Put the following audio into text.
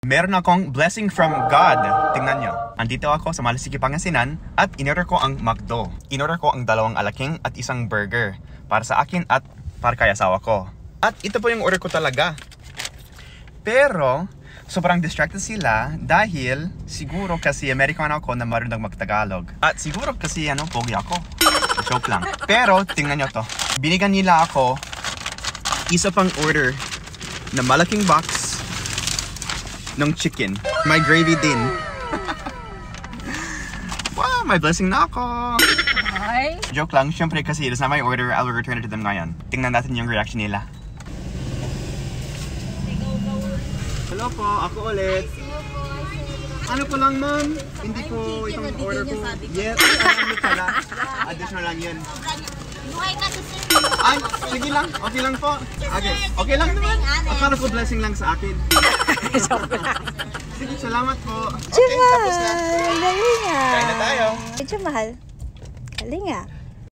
Meron akong blessing from God. Tingnan nyo. Andito ako sa Malasiki, Pangasinan at inorder ko ang McDo. Inorder ko ang 2 alaking at isang burger para sa akin at para kay asawa ko. At ito po yung order ko talaga. Pero sobrang distracted sila dahil siguro kasi Amerikano ako na marunong magtagalog. At siguro kasi pogi ako. Joke lang. Pero tingnan nyo to. Binigyan nila ako isa pang order na malaking box ng chicken. May gravy din. Wow, may blessing na ako. Hi. Joke lang. Siyempre kasi it's not my order. I'll return it to them ngayon. Tingnan natin yung reaction nila. Hello po, ako ulit. Ano po lang ma'am? Hindi po itong order ko. Yes, alam mo pala. Additional lang yun. Buhay ka to, sir. Ay, sige lang. Okay lang po. Okay, okay lang naman. Akala ko blessing lang sa akin. Sige, salamat po. Okay, tapos na. Galing nga. Kain na tayo. Medyo mahal. Galing nga.